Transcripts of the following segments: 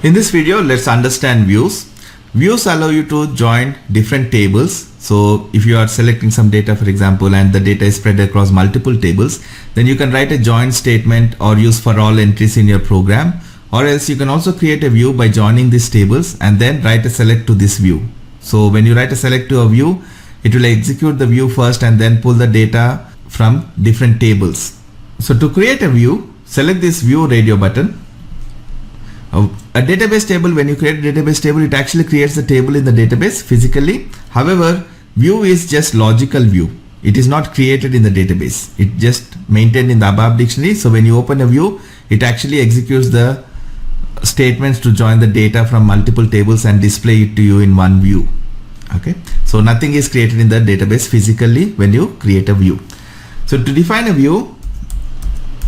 In this video, let's understand views. Views allow you to join different tables. So if you are selecting some data, for example, and the data is spread across multiple tables, then you can write a join statement or use for all entries in your program. Or else you can also create a view by joining these tables and then write a select to this view. So when you write a select to a view, it will execute the view first and then pull the data from different tables. So to create a view, select this view radio button. A database table, when you create a database table, it actually creates the table in the database physically. However, view is just logical view. It is not created in the database. It just maintained in the ABAP dictionary. So when you open a view, it actually executes the statements to join the data from multiple tables and display it to you in one view. Okay, so nothing is created in the database physically when you create a view. So to define a view,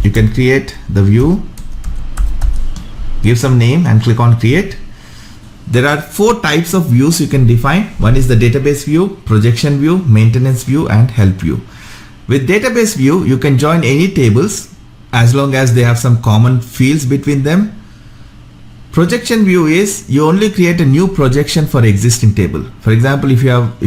you can create the view, give some name and click on create. There are 4 types of views you can define. One is the database view, projection view, maintenance view, and help view. With database view, you can join any tables as long as they have some common fields between them. Projection view is you only create a new projection for existing table. For example, if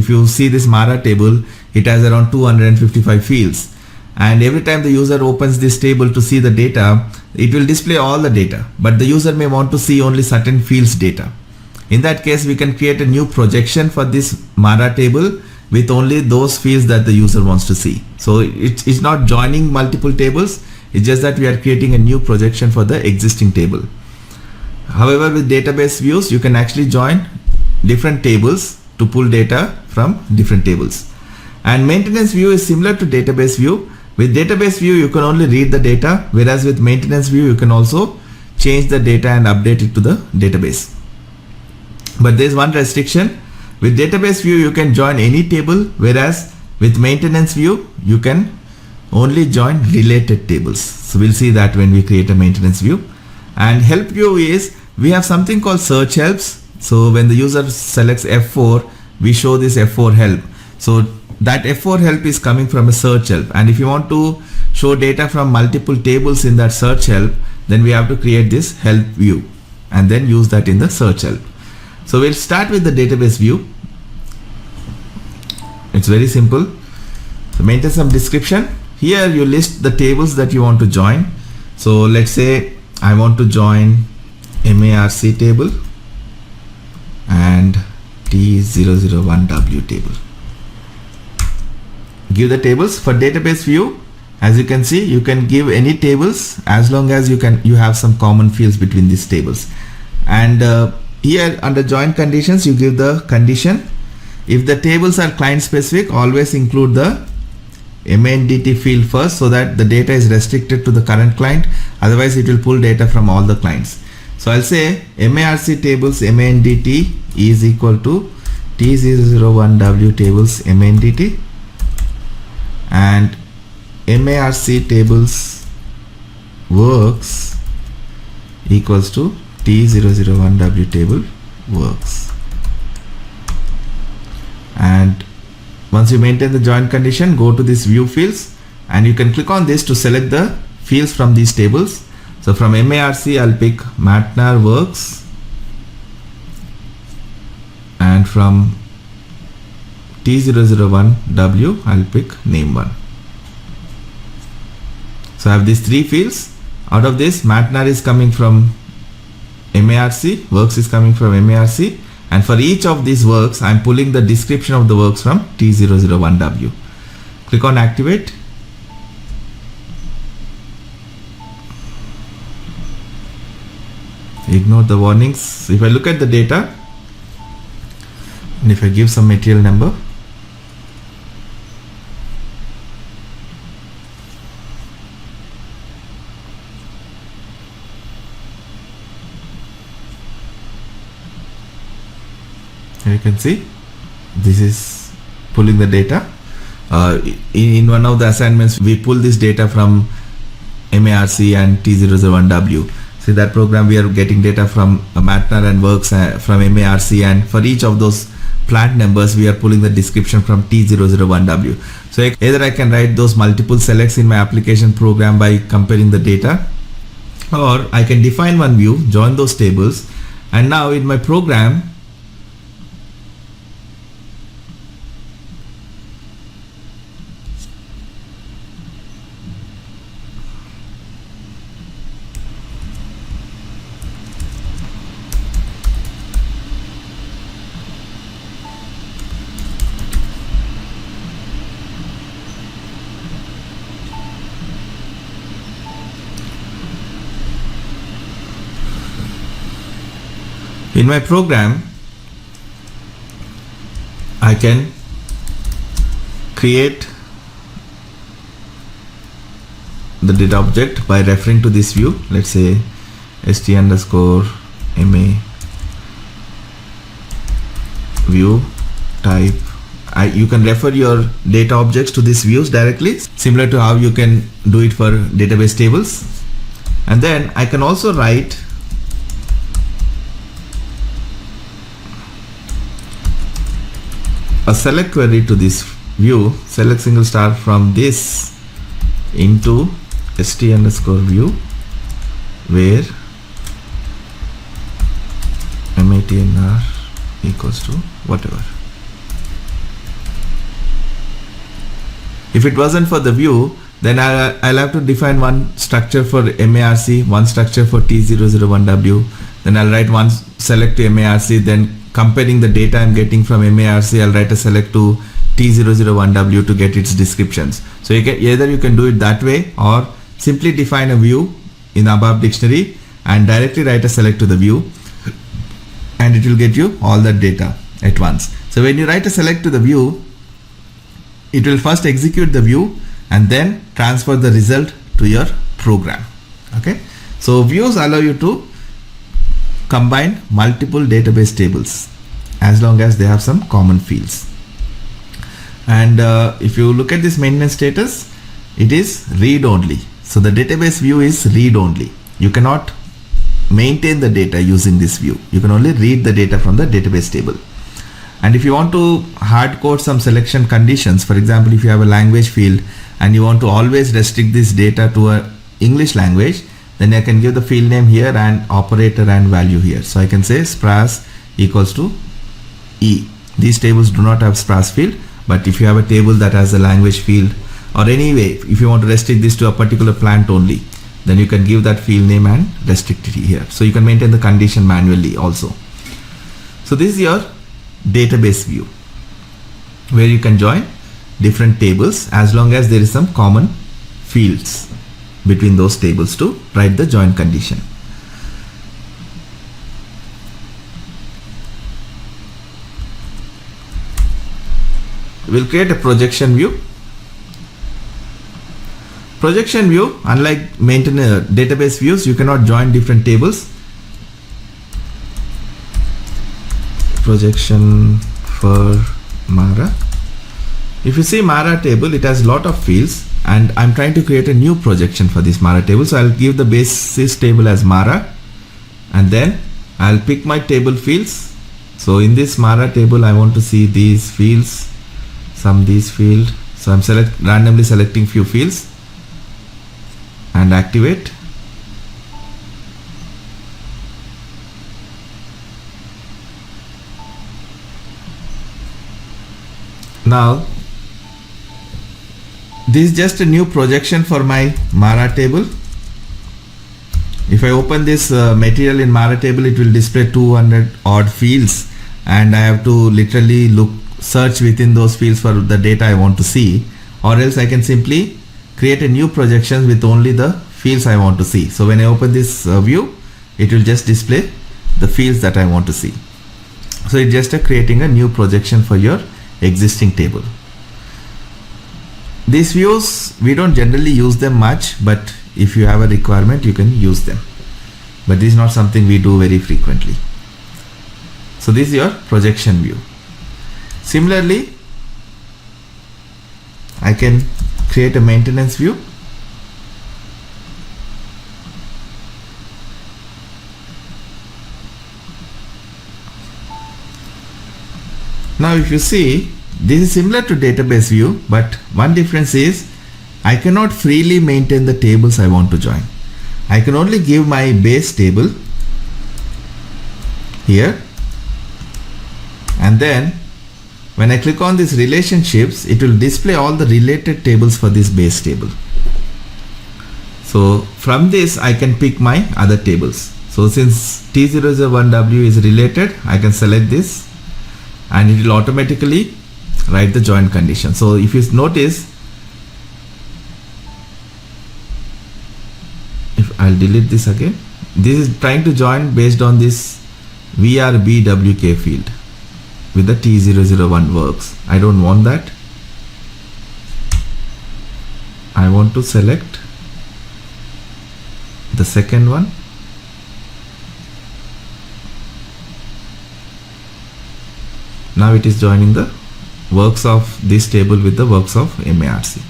you see this Mara table, it has around 255 fields. And every time the user opens this table to see the data, it will display all the data, but the user may want to see only certain fields data. In that case, we can create a new projection for this Mara table with only those fields that the user wants to see. So it's not joining multiple tables, it's just that we are creating a new projection for the existing table. However, with database views, you can actually join different tables to pull data from different tables. And maintenance view is similar to database view. With database view, you can only read the data, whereas with maintenance view, you can also change the data and update it to the database. But there is one restriction. With database view, you can join any table, whereas with maintenance view, you can only join related tables. So we'll see that when we create a maintenance view. And help view is, we have something called search helps. So when the user selects F4, we show this F4 help. So that F4 help is coming from a search help, and if you want to show data from multiple tables in that search help, then we have to create this help view and then use that in the search help. So we'll start with the database view. It's very simple. So maintain some description. Here you list the tables that you want to join. So let's say I want to join MARC table and T001W table. Give the tables. For database view, as you can see, you can give any tables as long as you have some common fields between these tables. And here under join conditions, you give the condition. If the tables are client specific, always include the MANDT field first so that the data is restricted to the current client. Otherwise, it will pull data from all the clients. So I'll say MARC tables MANDT is equal to T001W tables MANDT, and MARC tables works equals to T001W table works. And once you maintain the join condition, go to this view fields and you can click on this to select the fields from these tables. So from MARC, I'll pick Matnar works, and from T001W, I'll pick name1. So I have these 3 fields. Out of this, Matnar is coming from MARC, works is coming from MARC, and for each of these works, I'm pulling the description of the works from T001W. Click on activate. Ignore the warnings. If I look at the data, and if I give some material number, and you can see this is pulling the data. In one of the assignments, we pull this data from MARC and T001W. See that program, we are getting data from Matnar and works from MARC, and for each of those plant numbers, we are pulling the description from T001W. So either I can write those multiple selects in my application program by comparing the data, or I can define one view, join those tables, And now in my program, I can create the data object by referring to this view. Let's say st_ma view type. You can refer your data objects to these views directly, similar to how you can do it for database tables. And then I can also write a select query to this view, select single star from this into st_view, where matnr equals to whatever. If it wasn't for the view, then I'll have to define one structure for marc, one structure for t001w, then I'll write one select to marc, then comparing the data I'm getting from marc, I'll write a select to t001w to get its descriptions. So either you can do it that way, or simply define a view in above dictionary and directly write a select to the view, and it will get you all that data at once. So when you write a select to the view, it will first execute the view and then transfer the result to your program. Okay, so views allow you to combine multiple database tables as long as they have some common fields. And if you look at this maintenance status, it is read only. So the database view is read only. You cannot maintain the data using this view. You can only read the data from the database table. And if you want to hard code some selection conditions, for example, if you have a language field and you want to always restrict this data to a English language, then I can give the field name here and operator and value here. So I can say spras equals to E. These tables do not have spras field, but if you have a table that has a language field, or anyway, if you want to restrict this to a particular plant only, then you can give that field name and restrict it here. So you can maintain the condition manually also. So this is your database view, where you can join different tables as long as there is some common fields between those tables to write the join condition. We'll create a projection view. Projection view, unlike database views, you cannot join different tables. Projection for Mara. If you see Mara table, it has lot of fields, and I'm trying to create a new projection for this Mara table. So I'll give the basis table as Mara, and then I'll pick my table fields. So in this Mara table, I want to see these fields, these fields. So I'm randomly selecting few fields and activate. Now this is just a new projection for my Mara table. If I open this material in Mara table, it will display 200 odd fields, and I have to literally search within those fields for the data I want to see, or else I can simply create a new projection with only the fields I want to see. So when I open this view, it will just display the fields that I want to see. So it's just creating a new projection for your existing table. These views, we don't generally use them much, but if you have a requirement, you can use them. But this is not something we do very frequently. So this is your projection view. Similarly, I can create a maintenance view. Now if you see, this is similar to database view, but one difference is I cannot freely maintain the tables I want to join. I can only give my base table here, and then when I click on these relationships, it will display all the related tables for this base table. So from this I can pick my other tables. So since T001W is related, I can select this and it will automatically write the join condition. So if you notice, if I'll delete this again, this is trying to join based on this VRBWK field with the T001 works. I don't want that. I want to select the second one. Now it is joining the works of this table with the works of MARC.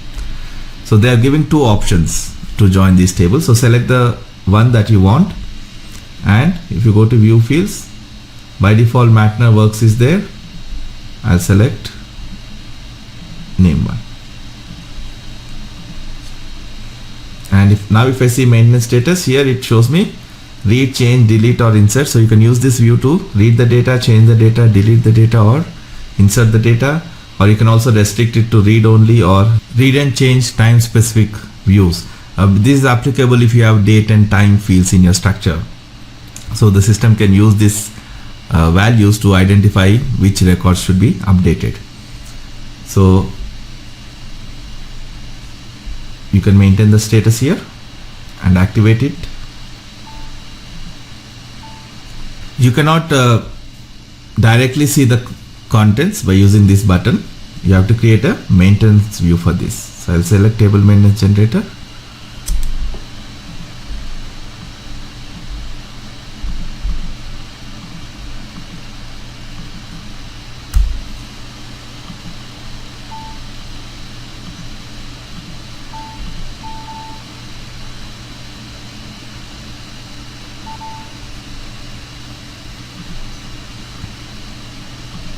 So they are giving two options to join these tables. So select the one that you want, and if you go to view fields, by default MATNA works is there. I'll select name one. And if I see maintenance status, here it shows me read, change, delete or insert. So you can use this view to read the data, change the data, delete the data or insert the data, or you can also restrict it to read only or read and change time specific views. This is applicable if you have date and time fields in your structure. So the system can use this values to identify which records should be updated. So you can maintain the status here and activate it. You cannot directly see the contents by using this button. You have to create a maintenance view for this. So I'll select table maintenance generator.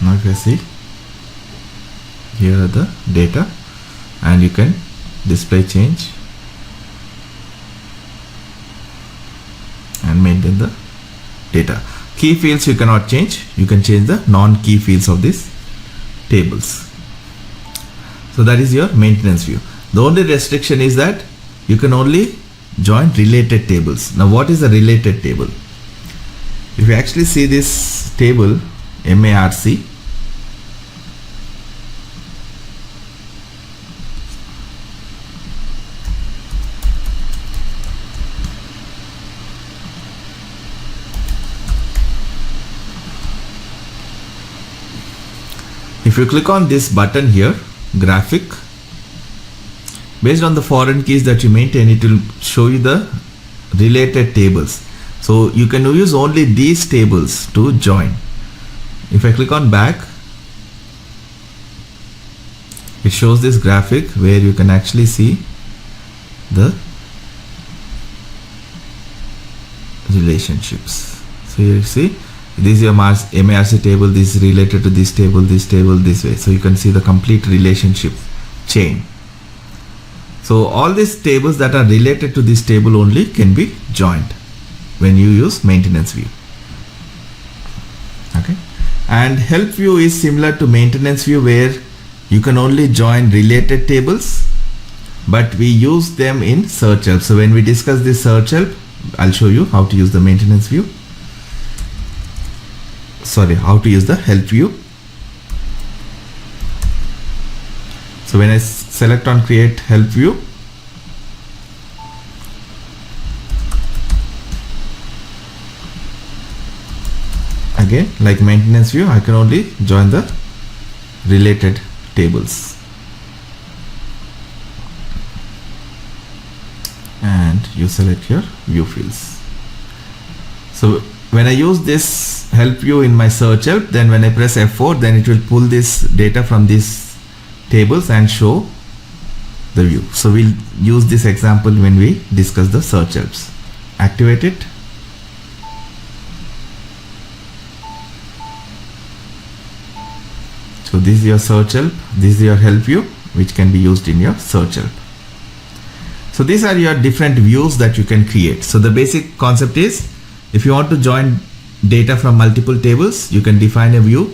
Now if you see, here are the data and you can display change and maintain the data. Key fields you cannot change. You can change the non-key fields of these tables. So that is your maintenance view. The only restriction is that you can only join related tables. Now what is a related table? If you actually see this table MARC, if you click on this button here, graphic, based on the foreign keys that you maintain, it will show you the related tables. So you can use only these tables to join. If I click on back, it shows this graphic where you can actually see the relationships. So here you see, this is your MARC table, this is related to this table, this way. So you can see the complete relationship chain. So all these tables that are related to this table only can be joined when you use maintenance view. Okay. And help view is similar to maintenance view, where you can only join related tables, but we use them in search help. So when we discuss this search help, I'll show you how to use the maintenance view. Sorry, how to use the help view. So when I select on create help view, again like maintenance view, I can only join the related tables. And you select your view fields. So when I use this help view in my search help, then when I press F4, then it will pull this data from these tables and show the view. So we'll use this example when we discuss the search helps. Activate it. So this is your search help, this is your help view, which can be used in your search help. So these are your different views that you can create. So the basic concept is, if you want to join data from multiple tables, you can define a view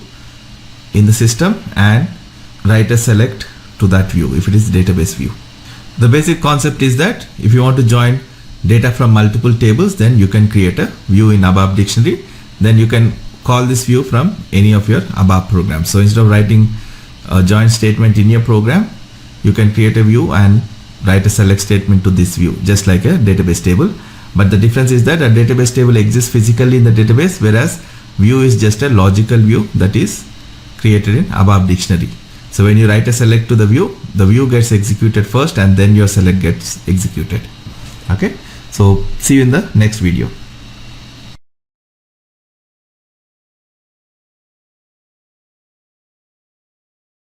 in the system and write a select to that view if it is database view. The basic concept is that if you want to join data from multiple tables, then you can create a view in ABAP dictionary. Then you can call this view from any of your ABAP programs. So instead of writing a join statement in your program, you can create a view and write a select statement to this view, just like a database table. But the difference is that a database table exists physically in the database, whereas view is just a logical view that is created in ABAP dictionary. So when you write a select to the view gets executed first and then your select gets executed. Okay, so see you in the next video.